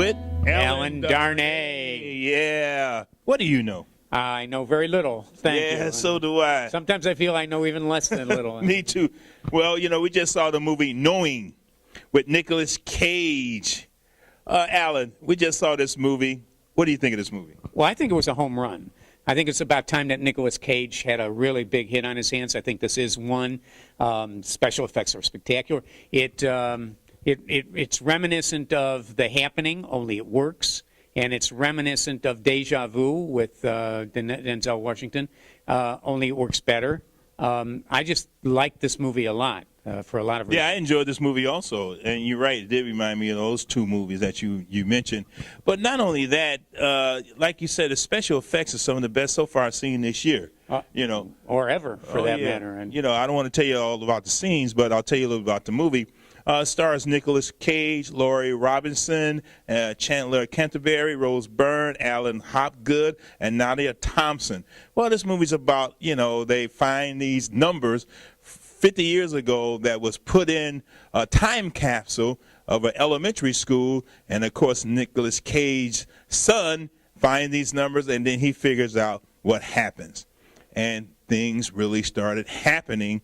with Alan Darnay. Yeah. What do you know? I know very little. Thank you. Yeah, so do I. Sometimes I feel I know even less than little. Me too. Well, you know, we just saw the movie Knowing with Nicolas Cage. Alan, we just saw this movie. What do you think of this movie? Well, I think it was a home run. I think it's about time that Nicolas Cage had a really big hit on his hands. I think this is one. Special effects are spectacular. It's reminiscent of The Happening, only it works. And it's reminiscent of Deja Vu with Denzel Washington, only it works better. I just like this movie a lot for a lot of reasons. Yeah, I enjoyed this movie also. And you're right, it did remind me of those two movies that you mentioned. But not only that, like you said, the special effects are some of the best so far I've seen this year. You know, or ever, for that matter. And you know, I don't want to tell you all about the scenes, but I'll tell you a little about the movie. Stars Nicolas Cage, Laurie Robinson, Chandler Canterbury, Rose Byrne, Alan Hopgood, and Nadia Thompson. Well, this movie's about, you know, they find these numbers 50 years ago that was put in a time capsule of an elementary school, and of course Nicolas Cage's son finds these numbers, and then he figures out what happens. And things really started happening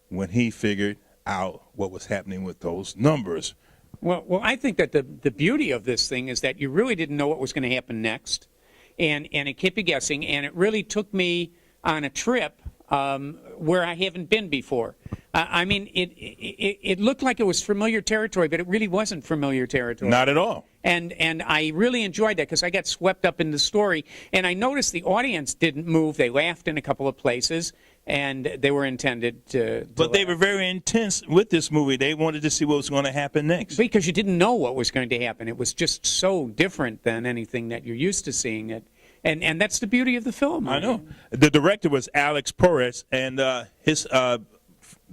when he figured out what was happening with those numbers. Well, I think that the beauty of this thing is that you really didn't know what was going to happen next, and it kept you guessing, and it really took me on a trip where I haven't been before. I mean, it looked like it was familiar territory, but it really wasn't familiar territory. Not at all. And I really enjoyed that because I got swept up in the story, and I noticed the audience didn't move. They laughed in a couple of places, and they were intended to But they were very intense with this movie. They wanted to see what was going to happen next. Because you didn't know what was going to happen. It was just so different than anything that you're used to seeing. It, and that's the beauty of the film. I know. The director was Alex Perez, and his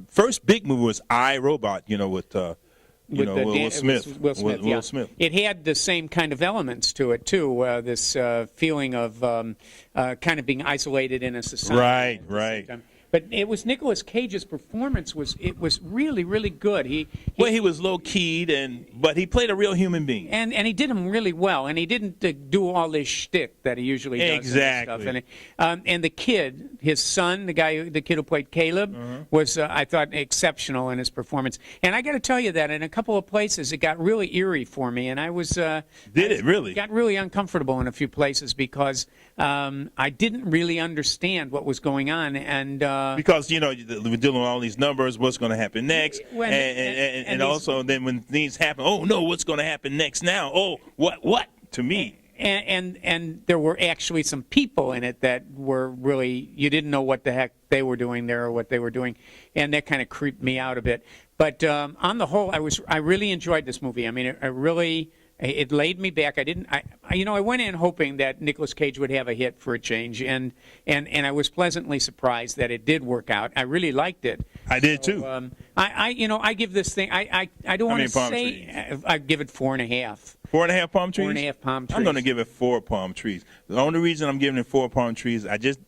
first big movie was I, Robot, you know, with Will Smith. Will Smith. It had the same kind of elements to it, too, this feeling of kind of being isolated in a society. Right. But it was Nicolas Cage's performance was really, really good. He was low-keyed, but he played a real human being. And he did him really well, and he didn't do all this shtick that he usually does. Exactly. And the kid, his son, the kid who played Caleb, was, I thought, exceptional in his performance. And I got to tell you that in a couple of places it got really eerie for me, and I was Did it really? Got really uncomfortable in a few places because I didn't really understand what was going on, and because, you know, we're dealing with all these numbers, what's going to happen next, and also then when things happen, oh no, what's going to happen next now? Oh, what to me? And there were actually some people in it that were really, you didn't know what the heck they were doing there or what they were doing, and that kind of creeped me out a bit. But on the whole, I really enjoyed this movie. I mean, it laid me back. I went in hoping that Nicolas Cage would have a hit for a change, and I was pleasantly surprised that it did work out. I really liked it. I did too. I give this thing. I don't want to say. I give it 4.5. 4.5 palm trees? 4.5 palm trees. I'm going to give it 4 palm trees. The only reason I'm giving it 4 palm trees, I just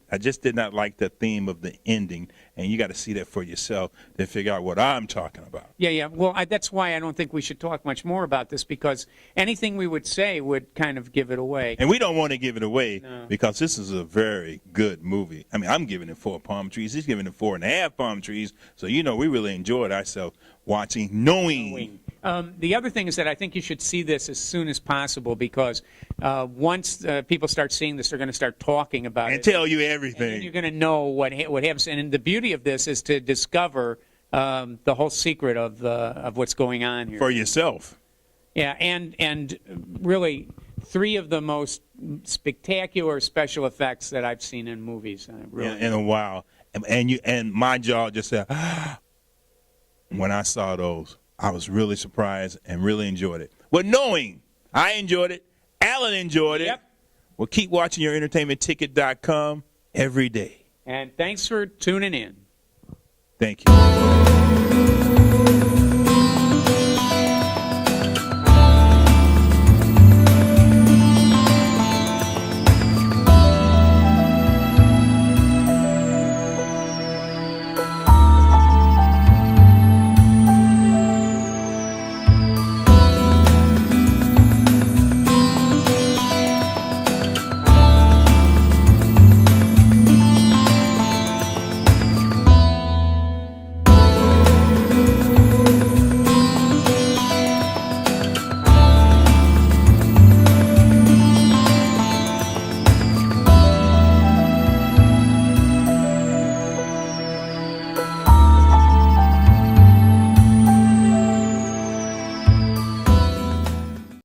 did not like the theme of the ending, and you got to see that for yourself to figure out what I'm talking about. Yeah. Well, that's why I don't think we should talk much more about this, because anything we would say would kind of give it away. And we don't want to give it away because this is a very good movie. I mean, I'm giving it 4 palm trees. He's giving it 4.5 palm trees. So, you know, we really enjoyed ourselves watching Knowing. The other thing is that I think you should see this as soon as possible, because once people start seeing this, they're going to start talking about it. And tell you everything. And you're going to know what happens. And the beauty of this is to discover the whole secret of what's going on here. For yourself. Yeah, and really 3 of the most spectacular special effects that I've seen in movies. Really. In a while. And my jaw just said, when I saw those. I was really surprised and really enjoyed it. Well, Knowing, I enjoyed it. Alan enjoyed it. Yep. Well, keep watching YourEntertainmentTicket.com every day. And thanks for tuning in. Thank you.